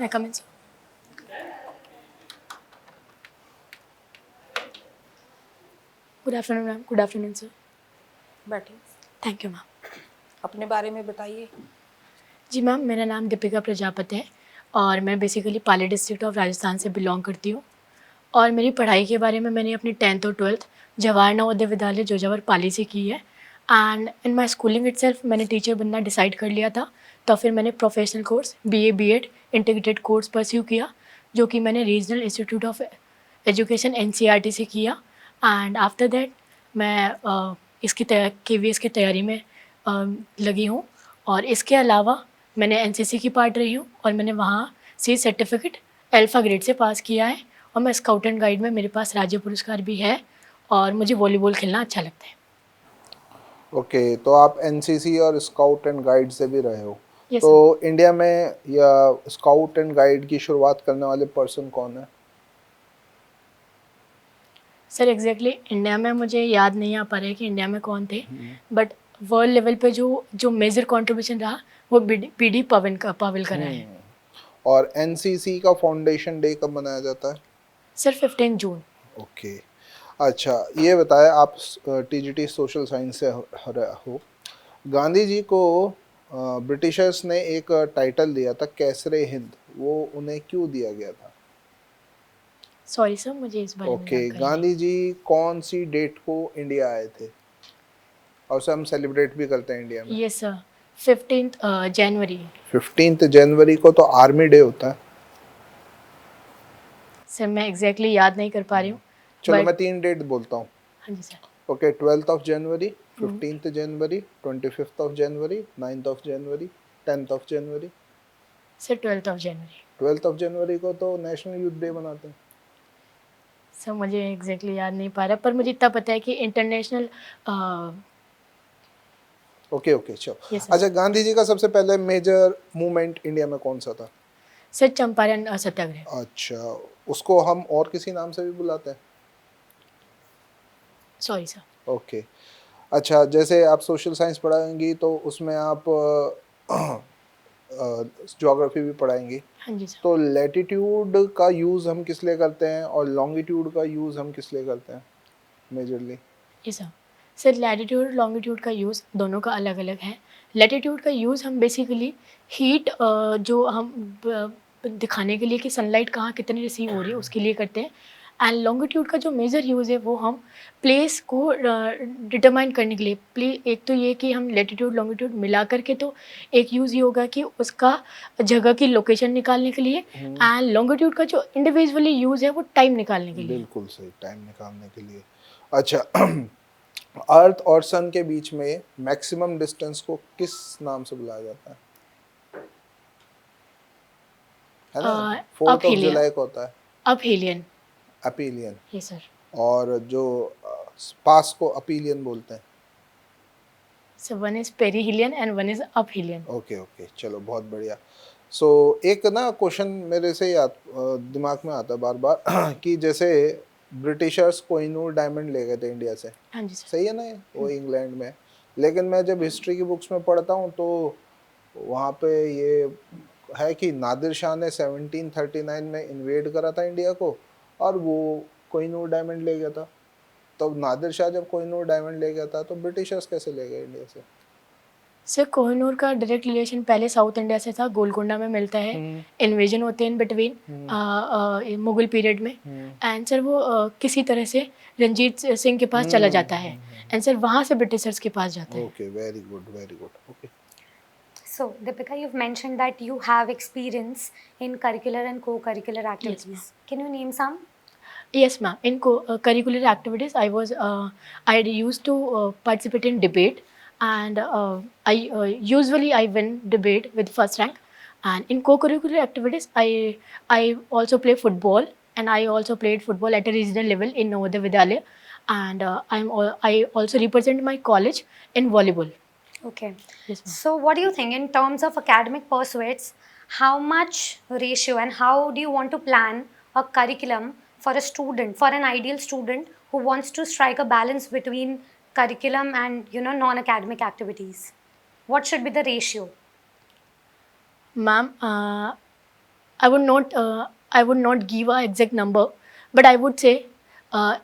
I come in, sir? Good afternoon, ma'am. Good afternoon, sir. बैठिए, Thank you, ma'am. अपने बारे में बताइए। जी मैम, मेरा नाम दीपिका प्रजापति है और मैं basically Pali district of Rajasthan से बिलोंग करती हूँ। और मेरी पढ़ाई के बारे में मैंने अपनी 10th और 12th जवाहर नवोदय विद्यालय जोजावर पाली से की है। And in my schooling itself मैंने टीचर बनना डिसाइड कर लिया था। तो फिर मैंने professional course BA BEd integrated course pursue किया, जो कि मैंने regional institute of education NCERT से किया। एंड आफ्टर दैट मैं इसकी KVS की तैयारी में लगी हूँ। और इसके अलावा मैंने NCC की पार्ट रही हूँ और मैंने वहाँ से सर्टिफिकेट अल्फ़ा ग्रेड से पास किया है। और मैं स्काउट एंड गाइड में मेरे पास राज्य पुरस्कार भी है और मुझे वॉलीबॉल खेलना अच्छा लगता है। ओके, तो आप एनसीसी और स्काउट एंड गाइड से भी रहे हो। यस तो सर। इंडिया में या स्काउट एंड गाइड की शुरुआत करने वाले पर्सन कौन है? सर एग्जैक्टली इंडिया में मुझे याद नहीं आ पा रहा है कि इंडिया में कौन थे, बट वर्ल्ड लेवल पे जो मेजर कंट्रीब्यूशन रहा वो BD पवन का रहा है। और एनसीसी का फाउंडेशन डे कब मनाया जाता है? सर 15 जून। ओके, अच्छा ये बताएं, आप टीजीटी सोशल साइंस से हो। गांधी जी को ब्रिटिशर्स ने एक टाइटल दिया था कैसरे हिंद, वो उन्हें क्यों दिया गया था? सॉरी सर, मुझे इस बारे में ओके, जानकारी नहीं। गांधी जी कौन सी डेट को इंडिया आए थे और उसे हम सेलिब्रेट भी करते हैं इंडिया में? यस सर, 15 जनवरी। 15 जनवरी को तो आर्मी डे होता है। सर मैं एग्जैक्टली याद नहीं कर पा रही हूँ, चलो बट मैं 3 डेट बोलता हूँ। हाँ जी sir. Okay, 12th of January, 15th January, 25th of January, 9th of January, 10th of January. Sir 12 January. 12th of January को तो नेशनल यूथ डे मनाते हैं। सर मुझे एग्जैक्टली याद नहीं पा रहा, पर मुझे इतना पता है कि इंटरनेशनल। ओके ओके, चलो। यस अच्छा, सर। गांधी जी का सबसे पहले मेजर मूवमेंट इंडिया में कौन सा था? सर चंपारण सत्याग्रह। अच्छा, उसको हम और किसी नाम से भी बुलाते हैं? Sorry sir. ओके, अच्छा जैसे आप सोशल साइंस पढ़ाएंगी तो उसमें आप ज्योग्राफी भी पढ़ाएंगी। हाँ जी सर। तो लैटिट्यूड का यूज़ हम किस लिए करते हैं और लॉन्गिट्यूड का यूज़ हम किस लिए करते हैं मेजरली? ये सर, सर लैटिट्यूड लॉन्गिट्यूड का यूज़ दोनों का अलग अलग है। लैटिट्यूड का यूज़ हम बेसिकली हीट जो हम दिखाने के लिए कि सनलाइट कहाँ कितनी रिसीव हो रही है उसके लिए करते हैं। एंड लॉन्गिट्यूड का जो मेजर यूज़ है वो हम प्लेस को डिटरमाइन करने के लिए एक तो ये कि हम लैटिट्यूड लॉन्गिट्यूड मिला करके, तो एक यूज़ ये होगा कि उसका जगह की लोकेशन निकालने के लिए। एंड लॉन्गिट्यूड का जो इंडिविजुअली यूज़ है वो टाइम निकालने के लिए। बिल्कुल सही, टाइम निकालने के लिए। अच्छा, अर्थ और सन के बीच में मैक्सिमम डिस्टेंस को किस नाम से बुलाया जाता है ना? 4th of अपहीलियन। जुलाई को होता है अपहीलियन। अपीलियन, ये सर। और जो स्पास को अपीलियन बोलते हैं। So one is perihelion and one is aphelion. Okay okay, चलो बहुत बढ़िया। सो एक ना क्वेश्चन मेरे से याद दिमाग में आता है बार बार कि जैसे ब्रिटिशर्स कोहिनूर डायमंड ले गए थे इंडिया से, हाँ जी सर। सही है ना, ये वो इंग्लैंड में। लेकिन मैं जब हिस्ट्री की बुक्स में पढ़ता हूँ तो वहाँ पे ये है कि नादिर शाह ने 1739 में इन्वेड करा था इंडिया को और वो कोहिनूर डायमंड ले गया था। तो नादिर शाह जब कोहिनूर डायमंड ले गया था तो ब्रिटिशर्स कैसे ले गए इंडिया से? सर कोहिनूर का डायरेक्ट रिलेशन पहले साउथ इंडिया से था, गोलकोंडा में मिलता है। इन्वेजन होते हैं इन बिटवीन मुगल पीरियड में। एंड सर वो किसी तरह से रंजीत सिंह के पास चला जाता है। एंड सर वहाँ से ब्रिटिशर्स के पास जाता है। Okay, very good very good. Okay, So, Deepika, you've mentioned that you have experience in curricular and co-curricular activities. ma'am. Can you name some? Yes, ma'am. In curricular activities, I used to participate in debate, and I usually I win debate with first rank. And in co-curricular activities, I also play football, and I also played football at a regional level in Navodaya Vidyalaya, and I also represent my college in volleyball. Okay. Yes, ma'am. So, what do you think in terms of academic pursuits? How much ratio and how do you want to plan a curriculum for a student, for an ideal student who wants to strike a balance between curriculum and non-academic activities? What should be the ratio? Ma'am, I would not give a exact number, but I would say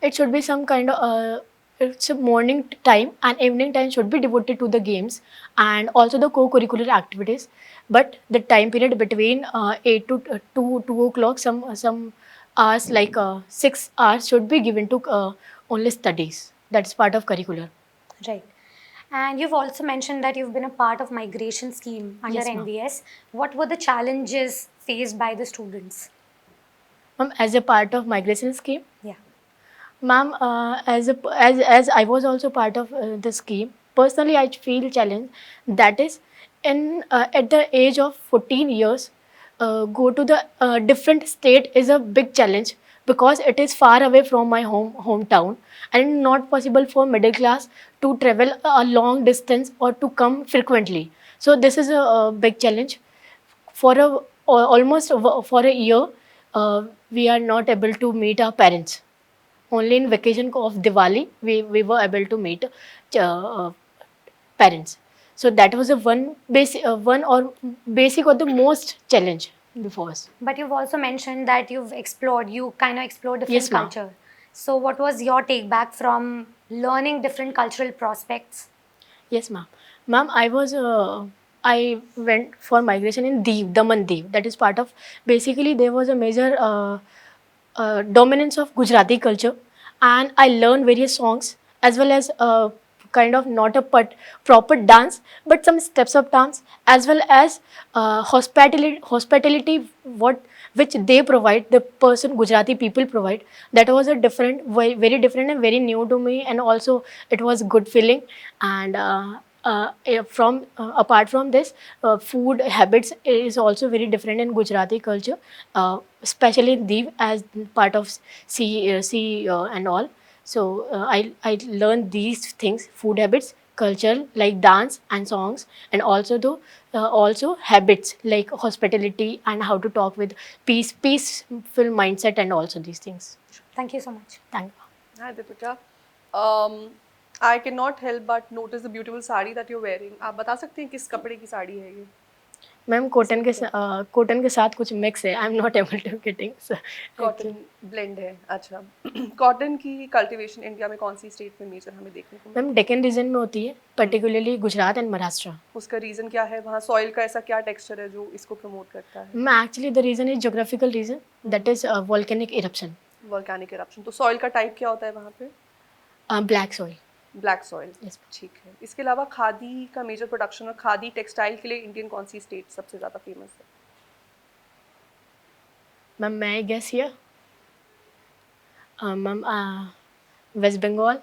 it should be some kind of it's a morning time and evening time should be devoted to the games and also the co-curricular activities. But the time period between 8 to 2 o'clock, some hours like 6 hours should be given to only studies. That's part of curricular. Right. And you've also mentioned that you've been a part of migration scheme under Yes, ma'am. NVS. What were the challenges faced by the students? As a part of migration scheme, Yeah. ma'am, as I was also part of the scheme, personally I feel challenged. That is, in at the age of 14 years, go to the different state is a big challenge because it is far away from my hometown and not possible for middle class to travel a long distance or to come frequently. So this is a big challenge for almost for a year. We are not able to meet our parents. Only in vacation of Diwali we were able to meet parents. So that was a one or basic or the most challenge before us. But you've also mentioned that you kind of explored different Yes, ma'am. culture. So what was your take back from learning different cultural prospects? Yes, ma'am. Ma'am, I went for migration in Div, Daman Div. That is part of, basically there was a major dominance of Gujarati culture, and I learned various songs as well as kind of not a proper dance, but some steps of dance as well as hospitality what which they provide, the person Gujarati people provide. That was a different, very different and very new to me, and also it was good feeling. And from apart from this, food habits is also very different in Gujarati culture, especially in Div as part of sea and all. So I learned these things, food habits, culture like dance and songs, and also also habits like hospitality and how to talk with peaceful mindset, and also these things. Thank you so much. Thank you. Hi Deepika. I cannot help but notice the beautiful sari that you're wearing. आप बता सकते हैं किस कपड़े की साड़ी है ये? Ma'am cotton के साथ कुछ मिक्स है. I am not able to getting. Cotton blend है. अच्छा. कॉटन की कल्टीवेशन इंडिया में कौन सी स्टेट में मेजर हमें देखने को मिलती मैम डेक्कन रीजन में होती है, पर्टिकुलरली गुजरात एंड महाराष्ट्र. है? उसका रीजन क्या है? वहाँ सॉइल का ऐसा क्या टेक्सचर है जो इसको प्रमोट करता है? Ma'am actually the reason is geographical reason, that is volcanic eruption. Volcanic eruption. तो सॉइल का टाइप क्या होता है वहाँ पे? Black soil. Black soil. Yes. ठीक है. इसके अलावा खादी का मेजर प्रोडक्शन और खादी टेक्सटाइल के लिए इंडियन कौन सी स्टेट सबसे ज़्यादा फेमस है? मैम मैं guess here, ma'am West Bengal.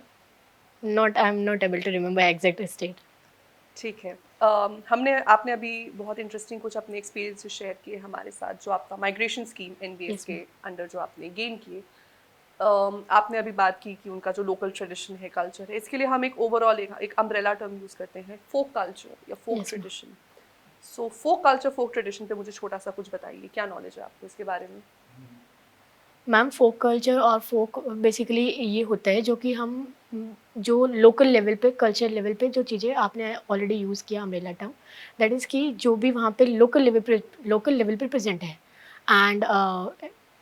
I am not able to remember exact state. ठीक है. आपने अभी बहुत इंटरेस्टिंग कुछ अपने एक्सपीरियंसेस शेयर किए हमारे साथ, जो आपका माइग्रेशन स्कीम एनबीएस Yes, के अंडर जो आपने गेन किए. आपने अभी बात की कि उनका जो लोकल ट्रेडिशन है, कल्चर है, इसके लिए हम एक ओवरऑल एक अम्ब्रेला टर्म यूज़ करते हैं, फोक कल्चर या फोक Yes, ma'am. ट्रेडिशन. सो फोक कल्चर, फोक ट्रेडिशन पे मुझे छोटा सा कुछ बताइए, क्या नॉलेज है आपको इसके बारे में? मैम फोक कल्चर और फोक बेसिकली ये होता है जो कि हम जो लोकल लेवल पे, कल्चर लेवल पे जो चीज़ें आपने ऑलरेडी यूज़ किया अम्ब्रेला टर्म, दैट इज़ कि जो भी वहाँ पे लोकल लेवल पे प्रेजेंट है. एंड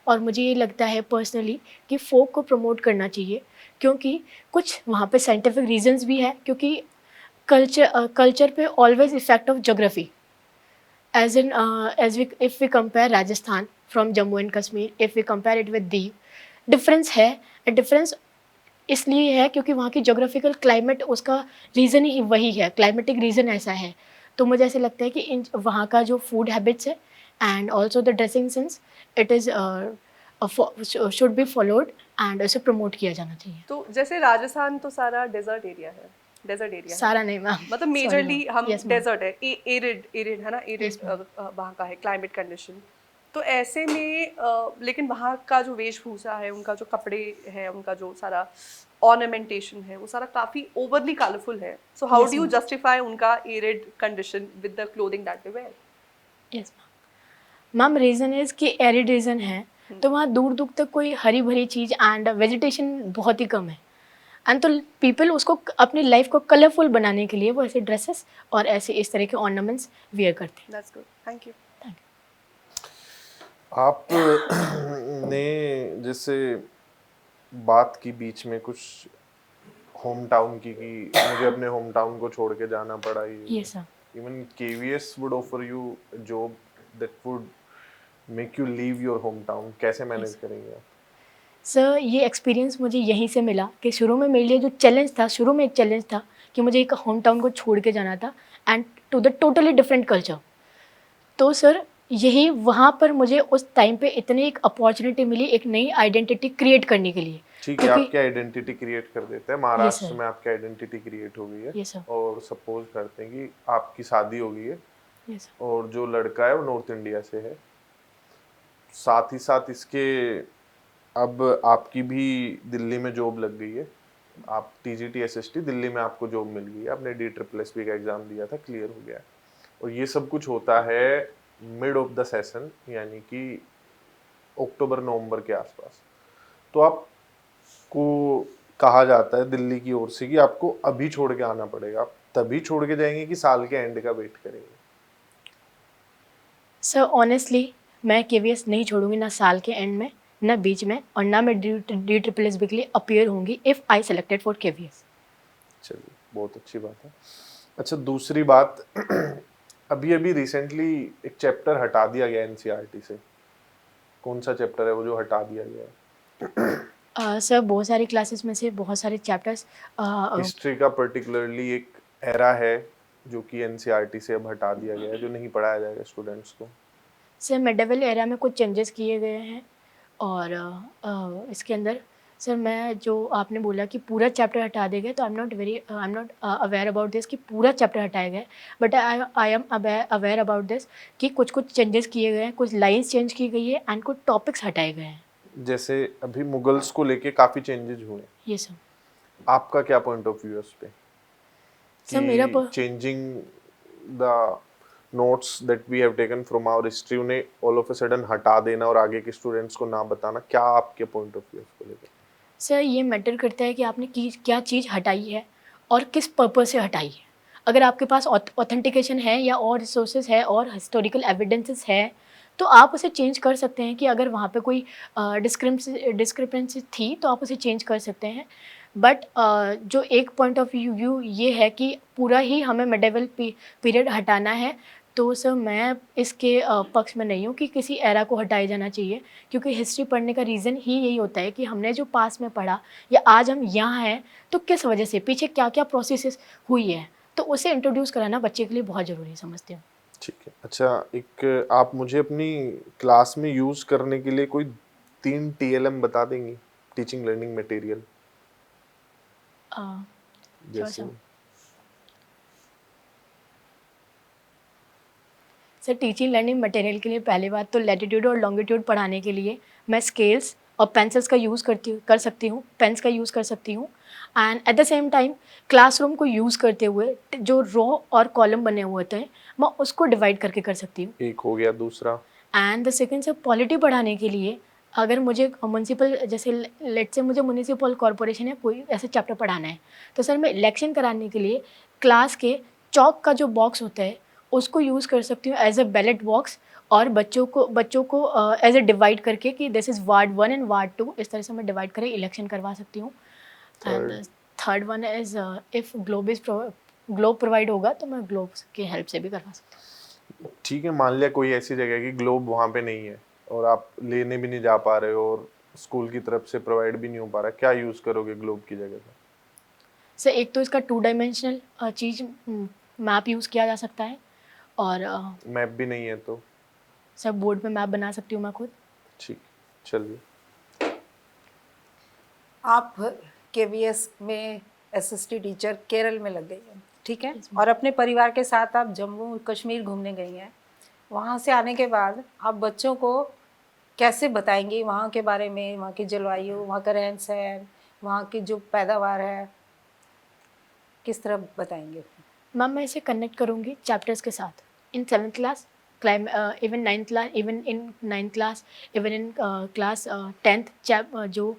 और मुझे ये लगता है पर्सनली कि फोक को प्रमोट करना चाहिए, क्योंकि कुछ वहाँ पे साइंटिफिक रीजंस भी है, क्योंकि कल्चर पे always effect of geography. as we if we compare Rajasthan from Jammu and Kashmir, if we compare it with Div, difference है. डिफरेंस इसलिए है क्योंकि वहाँ की जोग्राफिकल क्लाइमेट, उसका रीज़न ही वही है, क्लाइमेटिक रीज़न ऐसा है. तो मुझे ऐसे लगता है कि इन वहाँ का जो फूड हैबिट्स है and also the dressing sense, it is should be followed and इसे प्रमोट किया जाना चाहिए. तो जैसे राजस्थान तो सारा डेजर्ट एरिया है, डेजर्ट एरिया है, सारा नहीं मैम, मतलब मेजरली हम Yes, ma'am. डेजर्ट है, एरिड है ना, एरिड Yes, ma'am. वहाँ का है क्लाइमेट कंडीशन. तो ऐसे में लेकिन वहाँ का जो वेशभूषा है, उनका जो कपड़े है, उनका जो सारा ऑर्नामेंटेशन है, वो सारा काफ़ी ओवरली कलरफुल है. So how Yes, do you ma'am. Justify उनका arid condition with the clothing that they wear? Yes ma'am. Reason is कि एरिड रीजन है, तो वहाँ दूर दूर तक कोई हरी भरी चीज़ एंड वेजिटेशन बहुत ही कम है. एंड तो पीपल उसको अपनी लाइफ को कलरफुल बनाने के लिए वो ऐसे ड्रेसेस और ऐसे इस तरह के ऑर्नामेंट्स वियर करते हैं. That's good, thank you. आप ने जैसे बात की बीच में कुछ होम टाउन की कि मुझे अपने होम टाउन को छोड़ के जाना पड़ा, ये Yes, sir. Even KVS would offer you job that would make you leave your home town, कैसे मैनेज Yes. करेंगे आप? सर ये एक्सपीरियंस मुझे यहीं से मिला कि शुरू में मेरे लिए जो चैलेंज था, शुरू में एक चैलेंज था कि मुझे एक होम टाउन को छोड़ के जाना था and to the totally different culture. तो सर यही वहाँ पर मुझे उस टाइम पे इतनी एक अपॉर्चुनिटी मिली एक नई आइडेंटिटी क्रिएट करने के लिए। ठीक है, आपकी आइडेंटिटी क्रिएट कर देते हैं। महाराष्ट्र sir. में आपकी आइडेंटिटी क्रिएट हो गई है Yes, sir. और सपोज करते हैं कि आपकी शादी हो गई है यस सर। और जो लड़का है वो नॉर्थ इंडिया से है, साथ ही साथ इसके अब आपकी भी दिल्ली में जॉब लग गई है, आप टीजीटी एसएसटी दिल्ली में आपको जॉब मिल गई है, आपने DSSS का एग्जाम दिया था, क्लियर हो गया है, और ये सब कुछ होता है मिड ऑफ द सेशन, यानी कि अक्टूबर नवंबर के आसपास। तो आपको कहा जाता है दिल्ली की ओर से कि आपको अभी छोड़ के आना पड़ेगा। आप तभी छोड़ के जाएंगे कि साल के एंड का वेट करेंगे? सर ऑनेस्टली मैं केवीएस नहीं छोड़ूंगी, ना साल के एंड में, ना बीच में, और ना मैं DSSS के लिए अपीयर होंगी if I selected for KVS. चलिए, बहुत अच्छी बात है। अच्छा, दूसरी बात अभी अभी रिसेंटली एक चैप्टर हटा दिया गया एनसीईआरटी से। कौन सा चैप्टर है वो जो हटा दिया गया है? सर बहुत सारी क्लासेस में से बहुत सारे चैप्टर्स हिस्ट्री का पर्टिकुलरली एक एरा है जो कि एनसीईआरटी से अब हटा दिया गया है, जो नहीं पढ़ाया जाएगा स्टूडेंट्स को। सर मेडिवल एरा में कुछ चेंजेस किए गए हैं और इसके अंदर सर मैं जो आपने बोला कि पूरा चैप्टर हटा देंगे, तो आई am not aware about this कि पूरा चैप्टर हटाया गया है, but I am aware about this कि कुछ कुछ चेंजेस किए गए हैं, कुछ लाइंस चेंज की गई है एंड कुछ टॉपिक्स हटाए गए हैं। जैसे अभी मुगल्स को लेके काफी चेंजेस हुए, ये सर। आपका क्या पॉइंट ऑफ व्यू है उस पे? सर मेरा changing the notes that we have taken from our history उन्हें ऑल ऑफ अ सडन हटा देना और आगे के स्टूडेंट्स को ना बताना, क्या आपके पॉइंट ऑफ व्यू उसको लेकर? सर ये मैटर करता है कि आपने क्या चीज़ हटाई है और किस पर्पज़ से हटाई है। अगर आपके पास ऑथेंटिकेशन है या और रिसोर्सेज है और हिस्टोरिकल एविडेंसेस है, तो आप उसे चेंज कर सकते हैं कि अगर वहाँ पे कोई डिस्क्रिपेंसी थी तो आप उसे चेंज कर सकते हैं। बट जो एक पॉइंट ऑफ व्यू ये है कि पूरा ही हमें मेडिवल पीरियड हटाना है, तो सर मैं इसके पक्ष में नहीं हूँ कि किसी एरा को हटाया जाना चाहिए, क्योंकि हिस्ट्री पढ़ने का रीज़न ही यही होता है कि हमने जो पास में पढ़ा या आज हम यहाँ हैं तो किस वजह से, पीछे क्या क्या प्रोसेसेस हुई है, तो उसे इंट्रोड्यूस कराना बच्चे के लिए बहुत ज़रूरी है, समझते हो। ठीक है। अच्छा, एक आप मुझे अपनी क्लास में यूज करने के लिए कोई 3 TLM बता देंगी, टीचिंग लर्निंग मटेरियल? जैसे सर टीचिंग लर्निंग मटेरियल के लिए पहली बात तो लैटिट्यूड और लॉन्गिट्यूड पढ़ाने के लिए मैं स्केल्स और पेंसिल्स का यूज़ कर सकती हूँ, पेन्स का यूज़ कर सकती हूँ, and at the same time classroom को यूज़ करते हुए जो रो और कॉलम बने हुए होते हैं मैं उसको डिवाइड करके कर सकती हूँ। एक हो गया। दूसरा? And the second sir polity पढ़ाने के लिए अगर मुझे म्यूनसिपल, जैसे लेट से मुझे म्यूनसिपल कॉरपोरेशन या कोई ऐसे चैप्टर पढ़ाना है, तो सर मैं इलेक्शन कराने के लिए क्लास के चौक का जो बॉक्स होता है उसको यूज़ कर सकती हूँ एज अ बैलेट बॉक्स, और बच्चों को एज ए डिवाइड करके कि this is ward 1 and ward 2, इस तरह से मैं डिवाइड करके इलेक्शन करवा सकती हूँ। And third one is if globe provide होगा तो मैं ग्लोब की हेल्प से भी करवा सकती हूँ। ठीक है, मान लिया कोई ऐसी जगह कि ग्लोब वहाँ पे नहीं है और आप लेने भी नहीं जा पा रहे हो और स्कूल की तरफ से प्रोवाइड भी नहीं हो पा रहा, क्या यूज़ करोगे ग्लोब की जगह पे? सर एक तो इसका 2 डायमेंशनल चीज़ मैप यूज़ किया जा सकता है, और मैप भी नहीं है तो? सर बोर्ड पे मैप बना सकती हूँ मैं खुद। ठीक, चलिए। आप केवीएस में एसएसटी टीचर केरल में लग गई हैं, ठीक है, और अपने परिवार के साथ आप जम्मू कश्मीर घूमने गई हैं। वहाँ से आने के बाद आप बच्चों को कैसे बताएंगी वहाँ के बारे में, वहाँ की जलवायु, वहाँ का रहन सहन, वहाँ की जो पैदावार है, किस तरह बताएंगे? मैम मैं इसे कनेक्ट करूँगी चैप्टर्स के साथ। इन 7th class, even 9th class, even in 9th class, even in class 10th जो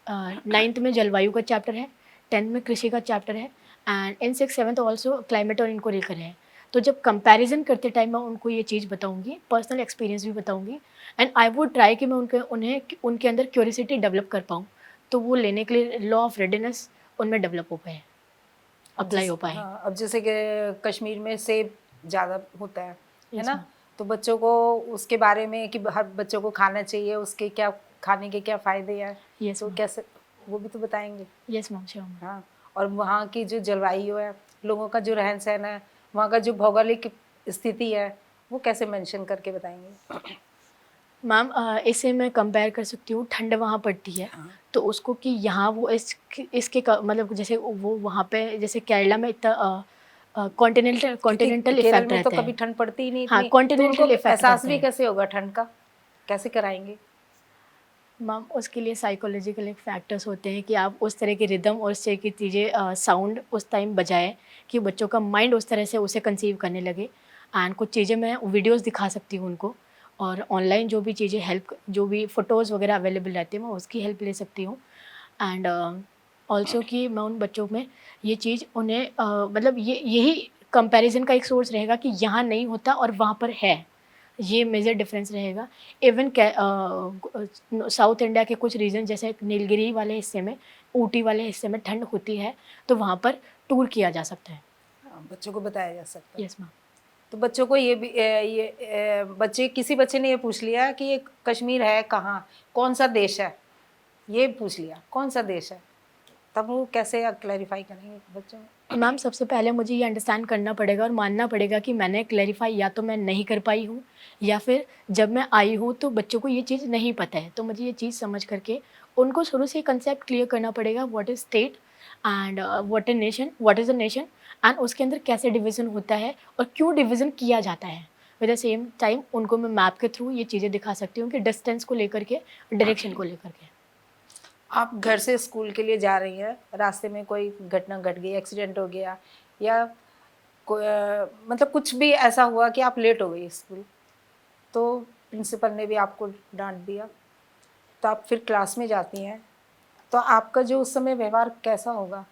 9th में जलवायु का चैप्टर है, 10th में कृषि का चैप्टर है, and in 6th 7th also climate और इनको लेकर है। तो जब कंपैरिजन करते टाइम मैं उनको ये चीज़ बताऊंगी, पर्सनल एक्सपीरियंस भी बताऊंगी, एंड आई वुड ट्राई कि मैं उनके अंदर क्यूरियोसिटी डेवलप कर पाऊँ, तो वो लेने के लिए लॉ ऑफ रेडीनेस उनमें डेवलप हो पाए, अप्लाई हो पाए। हाँ, अब जैसे कि कश्मीर में सेब ज़्यादा होता है Yes, ना, ma'am. तो बच्चों को उसके बारे में कि हर बच्चों को खाना चाहिए, उसके क्या खाने के क्या फ़ायदे हैं, Yes, तो ma'am. कैसे वो भी तो बताएंगे। Yes ma'am, sure ma'am. हाँ, और वहाँ की जो जलवायु है, लोगों का जो रहन सहन है, वहाँ का जो भौगोलिक स्थिति है, वो कैसे मेंशन करके बताएंगे। मैम इसे मैं कंपेयर कर सकती हूँ, ठंड वहाँ पड़ती है तो उसको कि यहाँ वो मतलब जैसे वो वहाँ पे जैसे केरला में इतना कॉन्टिनेंटल क्योंकि केरल इफेक्ट में तो रहता कभी है। ठंड पड़ती ही नहीं हाँ, इतनी, तो उनको कॉन्टिनेंटल इफेक्ट एहसास रहता भी है। कैसे होगा ठंड का, कैसे कराएंगे। मैम उसके लिए साइकोलॉजिकल एक फैक्टर्स होते हैं कि आप उस तरह की रिदम और उस तरह की चीज़ें साउंड उस टाइम बजाएं कि बच्चों का माइंड उस तरह से उसे कंसीव करने लगे। एंड कुछ चीज़ें मैं वीडियोस दिखा सकती हूँ उनको, और ऑनलाइन जो भी चीज़ें जो भी फ़ोटोज़ वगैरह अवेलेबल रहती हैं मैं उसकी हेल्प ले सकती हूँ। एंड ऑल्सो कि मैं उन बच्चों में ये चीज़ उन्हें मतलब यही कंपैरिजन का एक सोर्स रहेगा कि यहाँ नहीं होता और वहाँ पर है, ये मेजर डिफरेंस रहेगा। इवन साउथ इंडिया के कुछ रीजन जैसे नीलगिरी वाले हिस्से में, ऊटी वाले हिस्से में ठंड होती है तो वहाँ पर टूर किया जा सकता है। हाँ, बच्चों को बताया जा सकता है। Yes ma'am. तो बच्चों को ये भी किसी बच्चे ने ये पूछ लिया कि ये कश्मीर है कहाँ, कौन सा देश है, ये पूछ लिया कौन सा देश है, तब वो कैसे क्लैरिफाई करेंगे बच्चों में। मैम सबसे पहले मुझे ये अंडरस्टैंड करना पड़ेगा और मानना पड़ेगा कि मैंने क्लैरिफाई या तो मैं नहीं कर पाई हूँ, या फिर जब मैं आई हूँ तो बच्चों को ये चीज़ नहीं पता है। तो मुझे ये चीज़ समझ करके उनको शुरू से कंसेप्ट क्लियर करना पड़ेगा, what is state and what is a nation, and उसके अंदर कैसे डिवीज़न होता है और क्यों डिवीज़न किया जाता है। विद द सेम टाइम उनको मैं मैप के थ्रू ये चीज़ें दिखा सकती हूँ कि डिस्टेंस को लेकर के, डायरेक्शन को लेकर के। आप घर से स्कूल के लिए जा रही हैं, रास्ते में कोई घटना घट गई, एक्सीडेंट हो गया, या मतलब कुछ भी ऐसा हुआ कि आप लेट हो गई स्कूल, तो प्रिंसिपल ने भी आपको डांट दिया, तो आप फिर क्लास में जाती हैं, तो आपका जो उस समय व्यवहार कैसा होगा।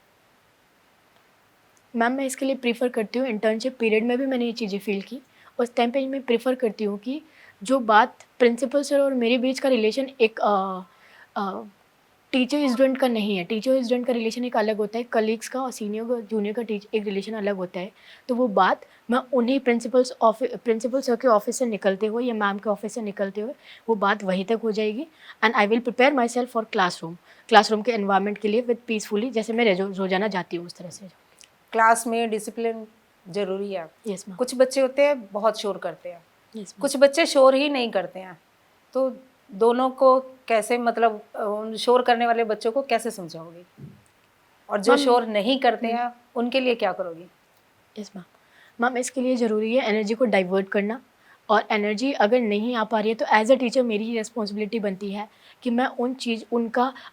मैम मैं इसके लिए प्रीफर करती हूँ, इंटर्नशिप पीरियड में भी मैंने ये चीज़ें फील की। उस टाइम पे मैं प्रीफर करती हूँ कि जो बात प्रिंसिपल सर और मेरे बीच का रिलेशन एक टीचर स्टूडेंट का नहीं है। टीचर स्टूडेंट का रिलेशन एक अलग होता है, कलीग्स का और सीनियर का जूनियर का एक रिलेशन अलग होता है। तो वो बात मैं उन्हीं प्रिंसिपल सर के ऑफिस से निकलते हुए या मैम के ऑफिस से निकलते हुए वो बात वहीं तक हो जाएगी। And I will prepare my self for classroom के एनवायरनमेंट के लिए विद पीसफुली, जैसे मैं रोजाना जाती हूँ उस तरह से। क्लास में डिसिप्लिन जरूरी है। Yes ma'am. कुछ बच्चे होते हैं बहुत शोर करते हैं, यस कुछ बच्चे शोर ही नहीं करते हैं, तो दोनों को कैसे, मतलब उन शोर करने वाले बच्चों को कैसे समझाओगी, और जो मैम, शोर नहीं करते हैं उनके लिए क्या करोगी। Yes ma'am. मैम इसके लिए ज़रूरी है एनर्जी को डाइवर्ट करना, और एनर्जी अगर नहीं आ पा रही है तो एज अ टीचर मेरी ही रिस्पॉन्सिबिलिटी बनती है कि मैं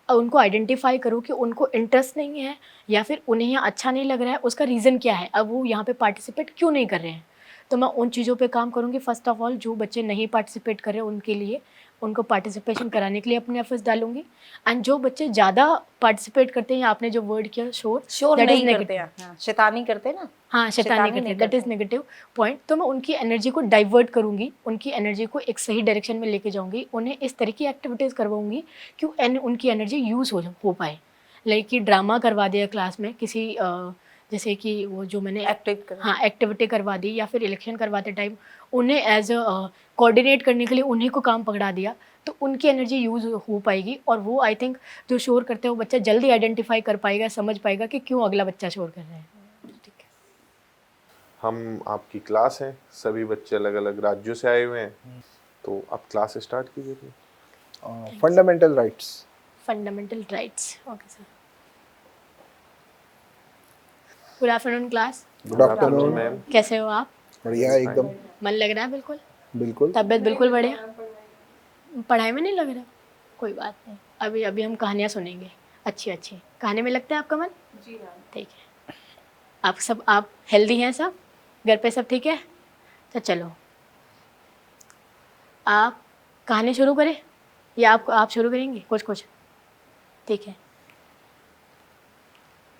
उनको आइडेंटिफाई करूँ कि उनको इंटरेस्ट नहीं है या फिर उन्हें यहाँ अच्छा नहीं लग रहा है, उसका रीज़न क्या है, अब वो यहाँ पे पार्टिसिपेट क्यों नहीं कर रहे हैं। तो मैं उन चीज़ों पे काम करूँगी। फर्स्ट ऑफ ऑल जो बच्चे नहीं पार्टिसिपेट कर रहे हैं उनके लिए, उनको पार्टिसिपेशन कराने के लिए अपने एफर्ट्स डालूंगी। एंड जो बच्चे ज़्यादा पार्टिसिपेट करते हैं, आपने जो वर्ड किया शोर शोर that is नहीं negative. करते हैं, हाँ, शैतानी करते हैं ना, हाँ, शैतानी करते हैं, दैट इज़ नेगेटिव पॉइंट। तो मैं उनकी एनर्जी को डाइवर्ट करूँगी, उनकी एनर्जी को एक सही डायरेक्शन में लेके जाऊँगी, उन्हें इस तरह की एक्टिविटीज़ करवाऊँगी कि उनकी एनर्जी यूज़ हो पाए। लाइक कि ड्रामा करवा दिया क्लास में किसी जैसे कि वो जो मैंने एक्टिव करें। हाँ एक्टिविटी करवा दी, या फिर इलेक्शन करवाते टाइम उन्हें एज कोऑर्डिनेट करने के लिए उन्हीं को काम पकड़ा दिया, तो उनकी एनर्जी यूज़ हो पाएगी। और वो आई थिंक जो शोर करते हैं वो बच्चा जल्दी आइडेंटिफाई कर पाएगा, समझ पाएगा कि क्यों अगला बच्चा शोर कर रहा है। ठीक है। हम आपकी क्लास हैं, सभी बच्चे अलग अलग राज्यों से आए हुए हैं, तो आप क्लास स्टार्ट कीजिए। Fundamental rights. Fundamental rights, okay sir. Good afternoon class. Good afternoon ma'am. कैसे हो आप? बढ़िया एकदम। मन लग रहा है? बिल्कुल। बिल्कुल। तबीयत बिल्कुल बढ़िया? पढ़ाई में नहीं लग रहा? कोई बात नहीं, अभी अभी हम कहानियाँ सुनेंगे। अच्छी अच्छी कहानी में लगता है आपका मन? जी मैम। ठीक है। आप हेल्दी हैं सब? घर पे सब ठीक है? तो चलो आप कहानी शुरू करें या आप शुरू करेंगे कुछ? ठीक है।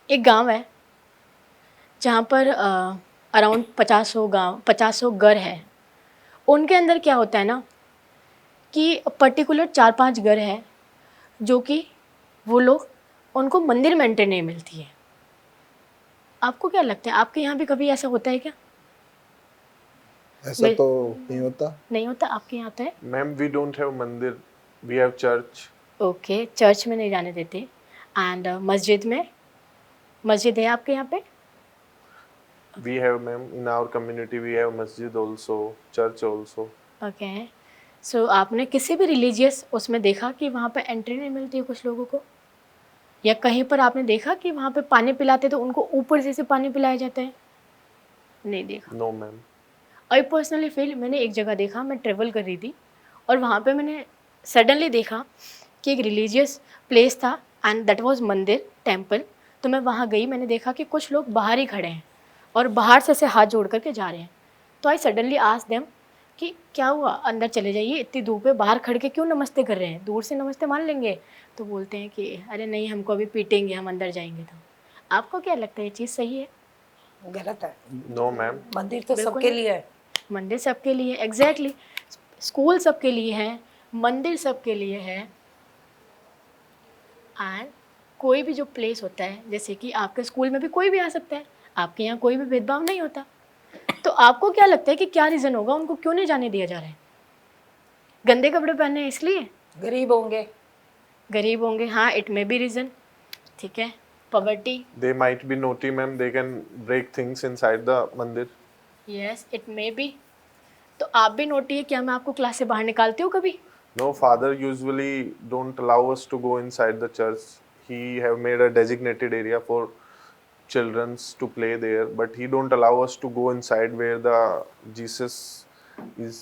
एक गांव है जहाँ पर अराउंड 50 गांव 50 घर है, उनके अंदर क्या होता है ना कि पर्टिकुलर 4-5 घर है जो कि वो लोग उनको मंदिर मेंटेन नहीं मिलती है। आपको क्या लगता है, आपके यहाँ भी कभी ऐसा होता है क्या? ऐसा मैं- तो नहीं होता। नहीं होता, आपके यहाँ होता है? Ma'am we don't have mandir, we have church. Okay, church में नहीं जाने देते। एंड मस्जिद में, मस्जिद है आपके यहाँ पे? We have ma'am in our community we have masjid also, church also. Okay, so आपने किसी भी रिलीजियस उसमें देखा कि वहाँ पे एंट्री नहीं मिलती है कुछ लोगों को, या कहीं पर आपने देखा कि वहाँ पे पानी पिलाते तो उनको ऊपर से पानी पिलाया जाता है? नहीं देखा। No ma'am. I personally feel, मैंने एक जगह देखा, मैं ट्रेवल कर रही थी और वहाँ पे मैंने सडनली देखा कि एक रिलीजियस प्लेस था एंड दैट वाज मंदिर, टेम्पल। तो मैं वहाँ गई, मैंने देखा कि कुछ लोग बाहर ही खड़े हैं और बाहर से ऐसे हाथ जोड़ करके जा रहे हैं। तो आई सडनली आस्क देम कि क्या हुआ, अंदर चले जाइए, इतनी धूप है, बाहर खड़ के क्यों नमस्ते कर रहे हैं, दूर से नमस्ते मान लेंगे। तो बोलते हैं कि अरे नहीं, हमको अभी पीटेंगे, हम अंदर जाएंगे। तो आपको क्या लगता है, ये चीज़ सही है? गलत है। No ma'am. मंदिर तो बिल्कुल सबके नहीं। लिए है। मंदिर सबके लिए, एग्जैक्टली। स्कूल सबके लिए है, मंदिर सबके लिए है। एंड कोई भी जो प्लेस होता है, जैसे कि आपके स्कूल में भी कोई भी आ सकता है, आपके यहाँ कोई भी भेदभाव नहीं होता। तो आपको क्या लगता है कि क्या रीज़न होगा, उनको क्यों नहीं जाने दिया जा रहा है? गंदे कपड़े पहने हैं इसलिए? गरीब होंगे। गरीब होंगे, हाँ, इट मे बी रीज़न। ठीक है, poverty, They might be naughty ma'am, they can break things inside the mandir. Yes it may be. तो आप भी नोटी है, क्या मैं आपको क्लास से बाहर निकालती हूँ कभी? No, father usually don't allow us to go inside the church. He have made a designated area for childrens to play there, but he don't allow us to go inside where the Jesus is.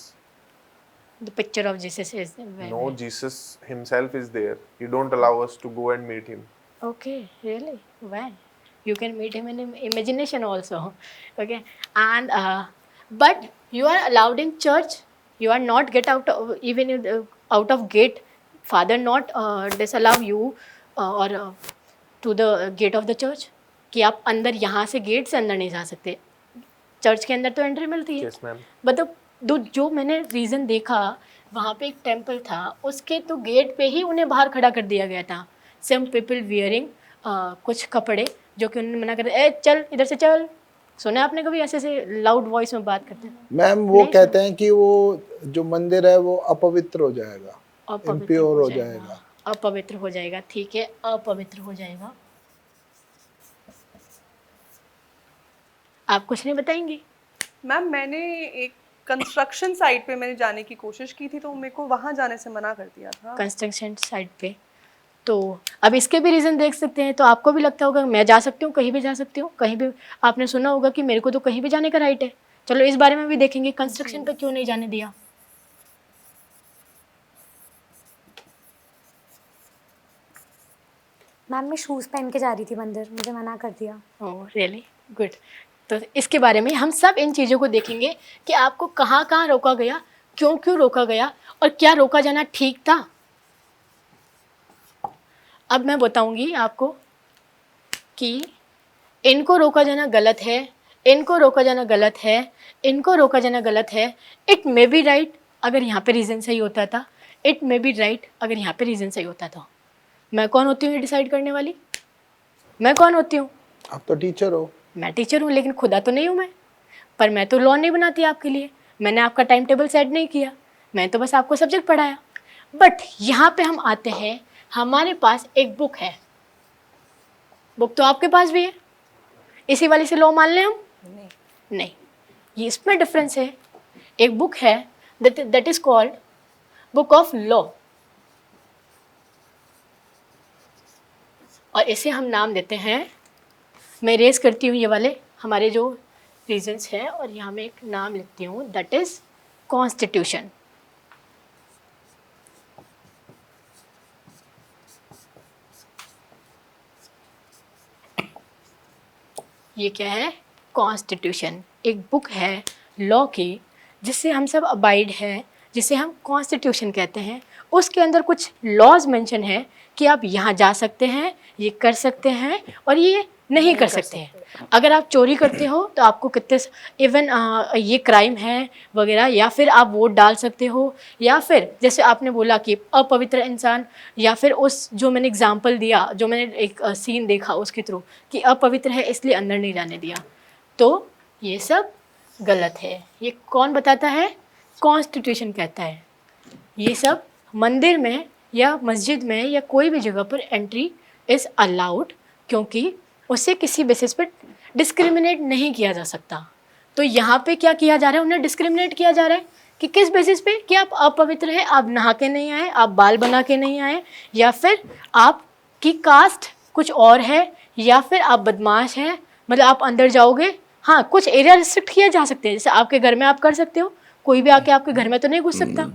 The picture of Jesus is No, Jesus himself is there. He don't allow us to go and meet him. Okay, really? Why? You can meet him in imagination also. Okay, and but you are allowed in church. You are not get out of, even in out of gate. Father not disallow you or to the gate of the church. कि आप अंदर यहाँ से gate से अंदर नहीं जा सकते, चर्च के अंदर तो एंट्री मिलती है। Yes, ma'am. बट जो मैंने रीज़न देखा, वहाँ पे एक टेम्पल था, उसके तो गेट पे ही उन्हें बाहर खड़ा कर दिया गया था। सम पीपल वियरिंग कुछ कपड़े जो कि उन्होंने मना कर दिया, ए चल इधर से चल। सुना आपने कभी ऐसे से लाउड वॉइस में बात करते हैं? मैम वो नहीं कहते हैं कि वो जो मंदिर है वो अपवित्र हो जाएगा, अपवित्र इम्प्योर हो जाएगा। अपवित्र हो जाएगा, ठीक है, अपवित्र हो जाएगा। आप कुछ नहीं बताएंगी? मैम मैंने एक कंस्ट्रक्शन साइट पे मैंने जाने की कोशिश की थी, तो मेरे को वहाँ जाने से मना कर दिया था। कंस्ट्रक्शन साइट पे, तो अब इसके भी रीज़न देख सकते हैं। तो आपको भी लगता होगा मैं जा सकती हूँ, कहीं भी जा सकती हूँ, कहीं भी आपने सुना होगा कि मेरे को तो कहीं भी जाने का राइट है। चलो इस बारे में भी देखेंगे, कंस्ट्रक्शन पे क्यों नहीं जाने दिया। मैम मैं शूज़ पहन के जा रही थी मंदिर, मुझे मना कर दिया। Oh really good. तो इसके बारे में हम सब इन चीज़ों को देखेंगे कि आपको कहाँ कहाँ रोका गया, क्यों क्यों रोका गया, और क्या रोका जाना ठीक था। अब मैं बताऊंगी आपको कि इनको रोका जाना गलत है, इनको रोका जाना गलत है, इनको रोका जाना गलत है। इट मे बी राइट अगर यहाँ पे रीज़न सही होता था, इट मे बी राइट अगर यहाँ पे रीज़न सही होता था। मैं कौन होती हूँ ये डिसाइड करने वाली? मैं कौन होती हूँ? आप तो टीचर हो। मैं टीचर हूँ, लेकिन खुदा तो नहीं हूँ मैं। पर मैं तो लॉ नहीं बनाती आपके लिए, मैंने आपका टाइम टेबल सेट नहीं किया, मैं तो बस आपको सब्जेक्ट पढ़ाया। बट यहाँ पे हम आते हैं, हमारे पास एक बुक है, बुक तो आपके पास भी है, इसी वाली से लॉ मान लें हम? नहीं, ये इसमें डिफरेंस है। एक बुक है that is called book of law, और इसे हम नाम देते हैं, मैं रेज करती हूँ ये वाले हमारे जो रीजंस हैं, और यहाँ मैं एक नाम लिखती हूँ दैट इज कॉन्स्टिट्यूशन। ये क्या है? कॉन्स्टिट्यूशन। एक बुक है लॉ की जिससे हम सब अबाइड हैं, जिसे हम कॉन्स्टिट्यूशन कहते हैं, उसके अंदर कुछ लॉज मेंशन है कि आप यहाँ जा सकते हैं, ये कर सकते हैं और ये नहीं कर सकते हैं। अगर आप चोरी करते हो तो आपको कितने इवन ये क्राइम है वगैरह, या फिर आप वोट डाल सकते हो, या फिर जैसे आपने बोला कि अपवित्र इंसान, या फिर उस जो मैंने एग्जांपल दिया, जो मैंने एक सीन देखा उसके थ्रू कि अपवित्र है इसलिए अंदर नहीं जाने दिया, तो ये सब गलत है। ये कौन बताता है? कॉन्स्टिट्यूशन कहता है। ये सब मंदिर में या मस्जिद में या कोई भी जगह पर एंट्री इज़ अलाउड, क्योंकि उससे किसी बेसिस पर डिस्क्रिमिनेट नहीं किया जा सकता। तो यहाँ पे क्या किया जा रहा है? उन्हें डिस्क्रिमिनेट किया जा रहा है कि किस बेसिस पे कि आप अपवित्र हैं, आप नहा के नहीं आए, आप बाल बना के नहीं आए, या फिर आपकी कास्ट कुछ और है, या फिर आप बदमाश हैं, मतलब आप अंदर जाओगे। हाँ, कुछ एरिया रिस्ट्रिक्ट किए जा सकते हैं, जैसे आपके घर में आप कर सकते हो, कोई भी आके आपके घर में तो नहीं घुस सकता।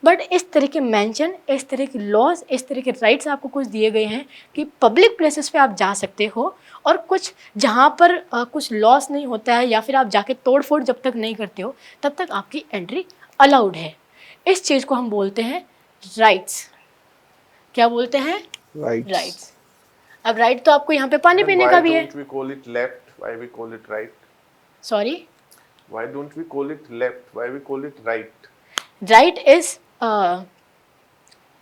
बट इस तरह के मेंशन, इस तरह के लॉज, इस तरह के राइट्स आपको कुछ दिए गए हैं कि पब्लिक प्लेसेस पे आप जा सकते हो, और कुछ जहाँ पर कुछ लॉस नहीं होता है या फिर आप जाके तोड़ फोड़ जब तक नहीं करते हो तब तक आपकी एंट्री अलाउड है। इस चीज़ को हम बोलते हैं राइट्स। क्या बोलते हैं? राइट्स। अब राइट तो आपको यहाँ पे पानी पीने का भी है। Why don't we call it left? Why we call it right? Sorry, Why don't we call it left? Why we call it right? right is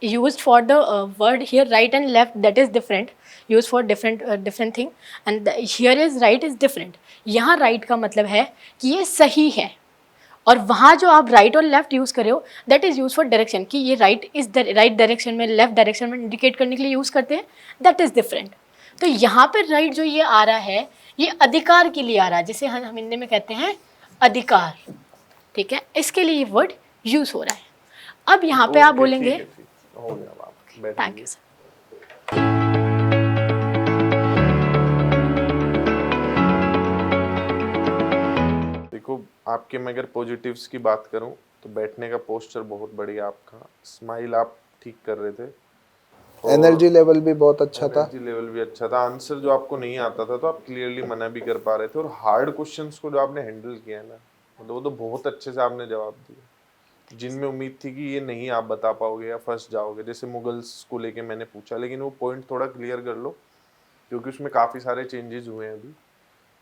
used for the word here, right and left, that is different, used for different thing, and here is right is different. यहाँ right का मतलब है कि ये सही है, और वहाँ जो आप राइट और लेफ्ट यूज़ कर रहे हो that is use for direction, कि ये राइट इस राइट डायरेक्शन में, लेफ्ट डायरेक्शन में इंडिकेट करने के लिए यूज़ करते हैं, दैट इज़ डिफरेंट। तो यहाँ पर राइट जो ये आ रहा है, ये अधिकार के लिए आ रहा है, जिसे हम हिंदी में कहते हैं अधिकार, ठीक है, इसके लिए ये वर्ड यूज़ हो रहा है। अब यहाँ पे आप Okay, बोलेंगे, ठीक है, हो गया बात, बैठ थैंक जाइए। You sir. देखो, आपके मैं अगर पॉजिटिव्स की बात करूं तो बैठने का पोस्चर बहुत बढ़िया, आपका स्माइल आप ठीक कर रहे थे, एनर्जी लेवल भी बहुत अच्छा था। एनर्जी लेवल भी अच्छा था। आंसर जो आपको नहीं आता था तो आप क्लियरली मना भी कर पा रहे थे, और हार्ड क्वेश्चंस को जो आपने हैंडल किया ना, मतलब वो तो बहुत अच्छे से आपने जवाब दिए, जिनमें उम्मीद थी कि ये नहीं आप बता पाओगे या फंस जाओगे। जैसे मुगल्स को लेके मैंने पूछा, लेकिन वो पॉइंट थोड़ा क्लियर कर लो क्योंकि उसमें काफ़ी सारे चेंजेस हुए हैं अभी,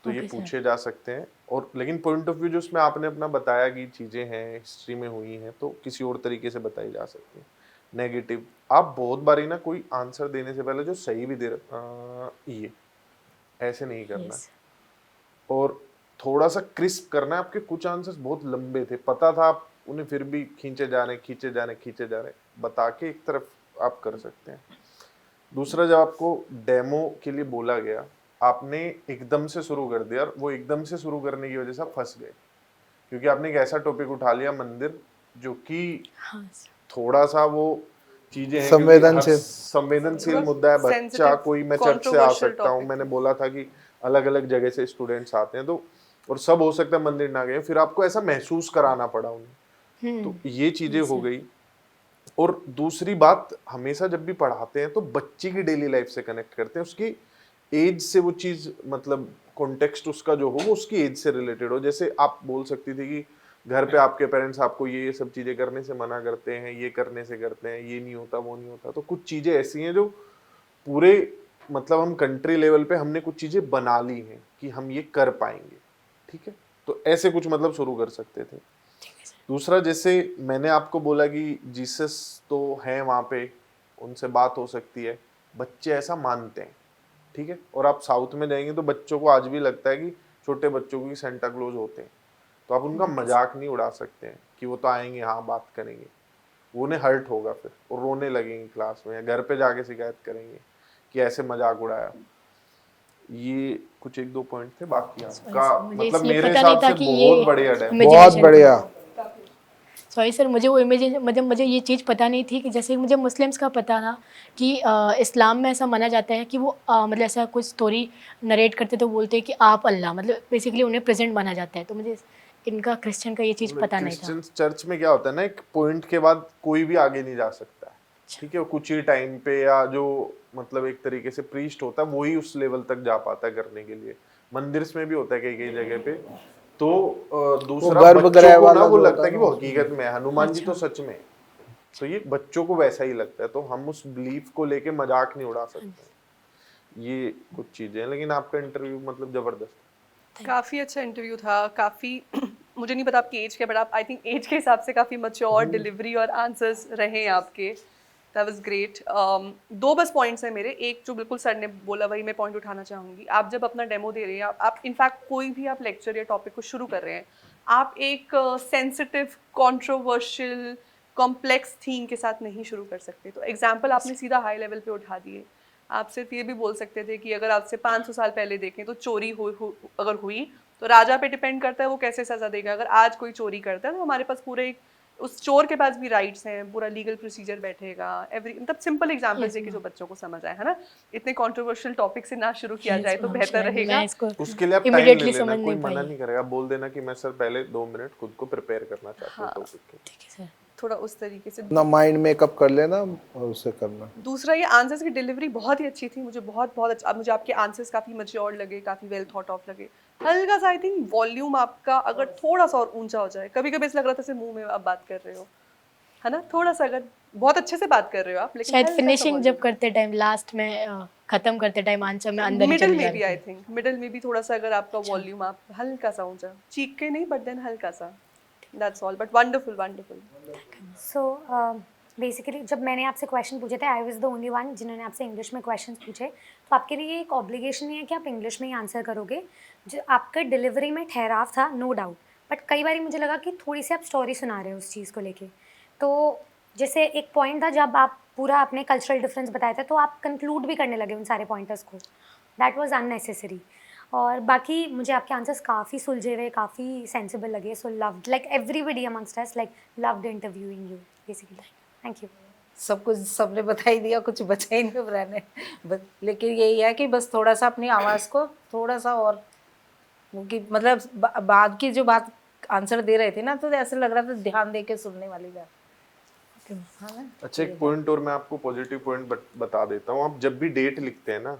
तो ये Okay, sir. पूछे जा सकते हैं। और लेकिन पॉइंट ऑफ व्यू जो उसमें आपने अपना बताया कि चीज़ें हैं हिस्ट्री में हुई हैं, तो किसी और तरीके से बताई जा सकती है। नेगेटिव, आप बहुत बारी ना कोई आंसर देने से पहले जो सही भी दे ये ऐसे नहीं करना Yes. और थोड़ा सा क्रिस्प करना है। आपके कुछ आंसर्स बहुत लंबे थे, पता था, आप उन्हें फिर भी खींचे जा रहे, बता के एक तरफ आप कर सकते हैं। दूसरा, जब आपको डेमो के लिए बोला गया, आपने एकदम से शुरू कर दिया, और वो एकदम से शुरू करने की वजह से आप फंस गए, क्योंकि आपने एक ऐसा टॉपिक उठा लिया मंदिर, जो कि हाँ सर। थोड़ा सा वो चीजें हैं, संवेदनशील मुद्दा है। बच्चा Sensitive, कोई, मैं चर्च से आ controversial सकता हूँ, topic. मैंने बोला था कि अलग अलग जगह से स्टूडेंट्स आते हैं, तो और सब हो सकता है मंदिर ना गए, फिर आपको ऐसा महसूस कराना पड़ा उन्हें, तो ये चीजें हो गई। और दूसरी बात, हमेशा जब भी पढ़ाते हैं तो बच्चे की डेली लाइफ से कनेक्ट करते हैं, उसकी एज से वो चीज, मतलब कॉन्टेक्स्ट उसका जो हो वो उसकी एज से रिलेटेड हो। जैसे आप बोल सकती थी कि घर पे आपके पेरेंट्स आपको ये सब चीजें करने से मना करते हैं, ये करने से करते हैं, ये नहीं होता, वो नहीं होता, तो कुछ चीजें ऐसी हैं जो पूरे, मतलब हम कंट्री लेवल पे हमने कुछ चीजें बना ली हैं कि हम ये कर पाएंगे, ठीक है, तो ऐसे कुछ मतलब शुरू कर सकते थे। दूसरा, जैसे मैंने आपको बोला कि जीसस तो हैं वहाँ पे, उनसे बात हो सकती है, बच्चे ऐसा मानते हैं, ठीक है, और आप साउथ में जाएंगे तो बच्चों को आज भी लगता है कि छोटे बच्चों को सेंटा क्लॉज होते हैं, तो आप उनका मजाक नहीं उड़ा सकते हैं कि वो तो आएंगे, हाँ बात करेंगे, वो उन्हें हर्ट होगा फिर, और रोने लगेंगे क्लास में, या घर पे जाके शिकायत करेंगे कि ऐसे मजाक उड़ाया। ये कुछ एक दो पॉइंट थे, बाकी आपका मुझे मतलब इसलिए मेरे पता नहीं हिसाब था से कि ये बहुत बढ़िया डेमो। बहुत imagination बढ़िया। सॉरी सर, मुझे वो इमेज, मतलब मुझे ये चीज़ पता नहीं थी कि जैसे मुझे मुस्लिम्स का पता था कि इस्लाम में ऐसा माना जाता है कि वो मतलब ऐसा कुछ स्टोरी नरेट करते तो बोलते हैं कि आप अल्लाह, मतलब बेसिकली उन्हें प्रेजेंट माना जाता है, तो मुझे इनका क्रिश्चियन का ये चीज़ पता नहीं था। क्रिश्चियन चर्च में क्या होता है ना, एक पॉइंट के बाद कोई भी आगे नहीं जा सकता है, ठीक है, कुछ ही टाइम पे, या जो मतलब एक तरीके से प्रीस्ट होता है वही उस लेवल तक जा पाता है करने के लिए। मंदिर में भी होता है कई कई जगह पे, तो दूसरा गर्भगृह बच्चों को वाला ना वो जो लगता होता है कि है वो ना, हकीकत में है, हनुमान जी तो सच में है। तो ये बच्चों को वैसा ही लगता है, तो हम उस बिलीफ को लेके मजाक नहीं उड़ा सकते। ये कुछ चीजें हैं, लेकिन आपका इंटरव्यू मतलब जबरदस्त। काफ़ी अच्छा इंटरव्यू था, काफ़ी मुझे नहीं पता आपकी एज क्या, बट आप आई थिंक एज के हिसाब से काफ़ी मैच्योर डिलीवरी और आंसर्स रहे हैं आपके। That was great. दो बस पॉइंट्स हैं मेरे। एक जो बिल्कुल सर ने बोला वही मैं पॉइंट उठाना चाहूँगी। आप जब अपना डेमो दे रहे हैं, आप इनफैक्ट कोई भी आप लेक्चर या टॉपिक को शुरू कर रहे हैं, आप एक सेंसिटिव, कंट्रोवर्शियल, कॉम्प्लेक्स थीम के साथ नहीं शुरू कर सकते। तो एग्जाम्पल आपने सीधा हाई लेवल पे उठा दिए। आप सिर्फ ये भी बोल सकते थे कि अगर आपसे 500 साल पहले देखें तो चोरी अगर हुई तो राजा पे डिपेंड करता है वो कैसे सजा देगा। अगर आज कोई चोरी करता है तो हमारे पास पूरे उस चोर के पास भी राइट्स हैं, पूरा लीगल प्रोसीजर बैठेगा। एवरी मतलब सिंपल एग्जांपल्स देके जो बच्चों को समझ आए, है ना। इतने कंट्रोवर्शियल टॉपिक से ना शुरू किया जाए तो बेहतर रहेगा। मैं इसको उसके लिए आप टाइम ले इमीडिएटली लेना, समझ कोई नहीं मना पाई। नहीं करेगा। आप बोल देना कि मैं सर पहले 2 मिनट खुद को प्रिपेयर करना चाहता हूँ टॉपिक के लिए। ठीक है सर। थोड़ा उस तरीके से। अपना माइंड मेकअप कर लेना और उसे करना। दूसरा, ये आंसर्स की डिलीवरी बहुत ही अच्छी थी। मुझे बहुत बहुत अच्छा, मुझे आपके आंसर्स काफ़ी मैच्योर्ड लगे, काफ़ी वेल थॉट ऑफ लगे। हल्का सा आई थिंक वॉल्यूम आपका अगर थोड़ा सा और ऊंचा हो जाए, कभी कभी ऐसा लग रहा था जैसे मुंह में आप बात कर रहे हो, है ना। थोड़ा सा, अगर बहुत अच्छे से बात कर रहे हो आप, लेकिन शायद हल्का सा फिनिशिंग जब volume। करते टाइम लास्ट में खत्म करते टाइम आंसर में अंदर ही मिडिल चली में जा भी रही आई थी। थिंक, मिडिल में भी थोड़ा सा अगर आपका वॉल्यूम आप हल्का सा ऊंचा, चीख के नहीं बट देन हल्का सा। That's all, but wonderful wonderful. So basically जब मैंने आपसे क्वेश्चन पूछे थे, I was the only one जिन्होंने आपसे इंग्लिश में क्वेश्चंस पूछे, तो आपके लिए एक ऑब्लिगेशन नहीं है कि आप इंग्लिश में ही आंसर करोगे। जो आपका डिलीवरी में ठहराव था, नो डाउट, बट कई बार मुझे लगा कि थोड़ी सी आप स्टोरी सुना रहे हो उस चीज़ को लेके। तो जैसे एक पॉइंट था जब आप पूरा अपने कल्चरल डिफरेंस बताए थे, तो आप कंक्लूड भी करने लगे उन सारे पॉइंटर्स को। That was unnecessary. और बाकी मुझे आपके आंसर्स काफ़ी सुलझे हुए, काफ़ी सेंसिबल लगे। So loved, like everybody amongst us like loved interviewing you basically. Thank you. सब कुछ सबने बता ही दिया, कुछ बचा ही नहीं रहने। बस लेकिन यही है कि बस थोड़ा सा अपनी आवाज़ को थोड़ा सा और वो कि मतलब बाद की जो बात आंसर दे रहे थे ना, तो ऐसे लग रहा था ध्यान दे के सुनने वाली बात, हाँ ना। अच्छा, एक पॉइंट और मैं आपको पॉजिटिव पॉइंट बता देता हूँ। आप जब भी डेट लिखते हैं ना,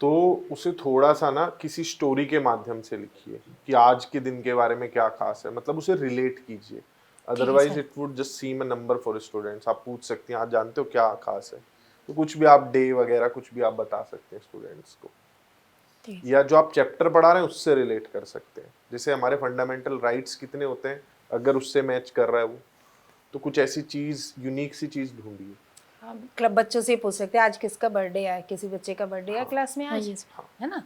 तो उसे थोड़ा सा ना किसी स्टोरी के माध्यम से लिखिए कि आज के दिन के बारे में क्या खास है, मतलब उसे रिलेट कीजिए। Otherwise it would just seam a number for students. आप पूछ सकते हैं आज जानते हो क्या खास है, तो कुछ भी आप डे वगैरह कुछ भी आप बता सकते हैं स्टूडेंट्स को, या जो आप चैप्टर पढ़ा रहे हैं उससे रिलेट कर सकते हैं। जैसे हमारे फंडामेंटल राइट्स कितने होते हैं, अगर उससे मैच कर रहा है वो, तो कुछ ऐसी चीज, यूनिक सी चीज ढूंढिए। हम क्लब बच्चों से पूछ सकते हैं आज किसका बर्थडे है, किसी बच्चे का बर्थडे है क्लास में आज, yes। है ना,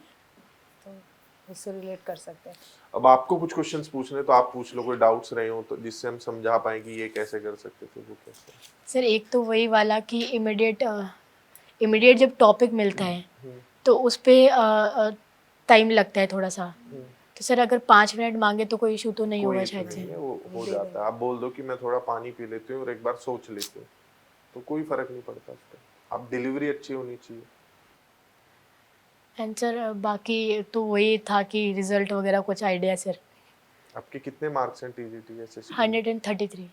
तो उससे रिलेट कर सकते हैं। अब आपको कुछ क्वेश्चंस पूछने तो आप पूछ लो, कोई डाउट्स रहे हो तो, जिससे हम समझा पाए कि ये कैसे कर सकते थे वो कैसे। सर एक तो वही वाला कि इमीडिएट जब टॉपिक मिलता है तो उस पे टाइम लगता है थोड़ा सा। तो सर अगर 5 मिनट मांगे तो कोई इशू तो नहीं कोई होगा इशू शायद नहीं से। है, वो हो जाता है। आप बोल दो कि मैं थोड़ा पानी पी लेती हूँ और एक बार सोच लेती हूँ, तो कोई फर्क नहीं पड़ता उस पर। आप डिलीवरी अच्छी होनी चाहिए। एंड सर बाकी तो वही था कि रिजल्ट वगैरह कुछ आइडिया सर। आपके कितने मार्क्स हैं टीजीटी एसएसटी? 133।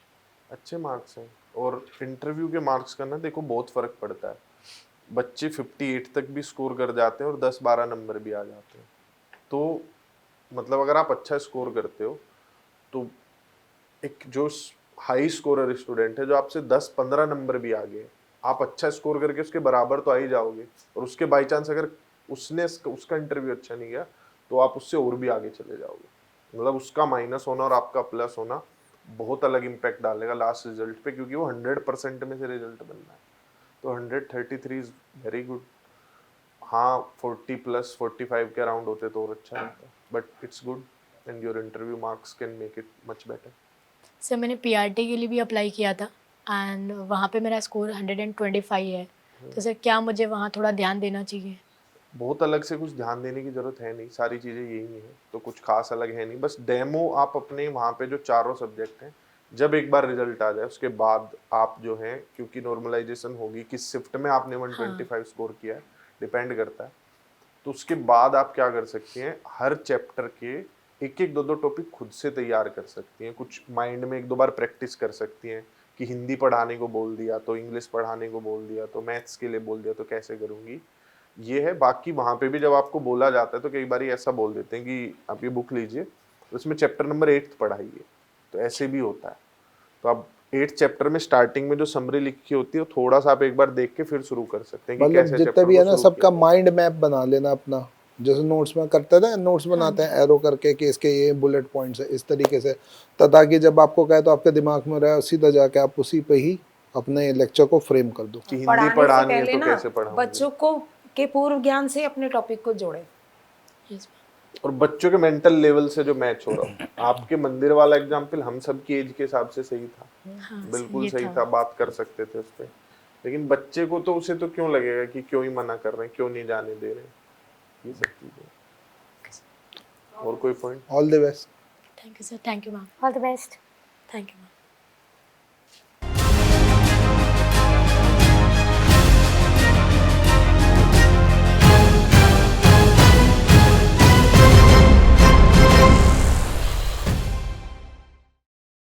अच्छे मार्क्स हैं। और इंटरव्यू के मार्क्स का ना देखो बहुत फर्क पड़ता है। बच्चे 58 तक भी स्कोर कर जाते हैं और 10-12 नंबर भी आ जाते हैं। तो मतलब अगर आप अच्छा स्कोर करते हो तो एक जो हाई स्कोरर स्टूडेंट है जो आपसे 10-15 नंबर भी आगे, आप अच्छा स्कोर करके उसके बराबर तो आ ही जाओगे। और उसके बाई चांस अगर उसने उसका इंटरव्यू अच्छा नहीं गया तो आप उससे और भी आगे चले जाओगे। मतलब उसका माइनस होना और आपका प्लस होना बहुत अलग इम्पैक्ट डालेगा लास्ट रिजल्ट पे, क्योंकि वो 100% में से रिजल्ट बनना है। तो 133 इज वेरी गुड। हाँ 40 प्लस 45 के अराउंड होते तो और अच्छा रहता, but it's good and your interview marks can make it much better. Sir मैंने पीआरटी के लिए भी अप्लाई किया था एंड वहाँ पे मेरा स्कोर 125 है। तो सर क्या मुझे वहाँ थोड़ा ध्यान देना चाहिए? बहुत अलग से कुछ ध्यान देने की जरूरत है नहीं, सारी चीजें यही है, तो कुछ खास अलग है नहीं। बस डेमो आप अपने वहाँ पे जो चारों सब्जेक्ट हैं, जब एक बार रिजल्ट आ जाए उसके बाद आप जो है, क्योंकि नॉर्मलाइजेशन होगी किस शिफ्ट में आपने 125 स्कोर किया है डिपेंड करता है, तो उसके बाद आप क्या कर सकती हैं, हर चैप्टर के एक एक दो दो टॉपिक खुद से तैयार कर सकती हैं। कुछ माइंड में एक दो बार प्रैक्टिस कर सकती हैं कि हिंदी पढ़ाने को बोल दिया तो इंग्लिश पढ़ाने को बोल दिया तो मैथ्स के लिए बोल दिया तो कैसे करूँगी, ये है। बाकी वहाँ पे भी जब आपको बोला जाता है तो कई बार ऐसा बोल देते हैं कि आप ये बुक लीजिए उसमें चैप्टर नंबर 8 पढ़ाइए, तो ऐसे भी होता है। तो आप 8 चैप्टर में स्टार्टिंग में जो समरी लिखी होती है, थोड़ा सा आप एक बार देख के फिर शुरू कर सकते हैं कि मतलब कैसे जितने चैप्टर भी को है ना शुरू सबका किया। माइंड मैप बना लेना अपना, जैसे नोट्स में करते थे, नोट्स बनाते हैं एरो करके कि इसके ये बुलेट पॉइंट्स है इस तरीके से, तो ताकि जब आपको कहे तो आपके दिमाग में रहे, सीधा जाके आप उसी पे ही अपने लेक्चर को फ्रेम कर दो। कि हिंदी पढ़ाने से पढ़ानी है पहले तो ना कैसे पढ़ाऊंगी। बच्चों को के पूर्व ज्ञान से अपने टॉपिक को जोड़े। यस और बच्चों के मेंटल लेवल से जो मैच हो रहा हो। आपके मंदिर वाला एग्जाम्पल हम सब की एज के हिसाब से सही था, हाँ बिल्कुल ये सही था। था, बात कर सकते थे उस पे। लेकिन बच्चे को तो उसे तो क्यों लगेगा कि क्यों ही मना कर रहे हैं, क्यों नहीं जाने दे रहे हैं, ये सब चीजें। और कोई point? All the best. Thank you sir, thank you ma'am, All the best. Thank you ma'am.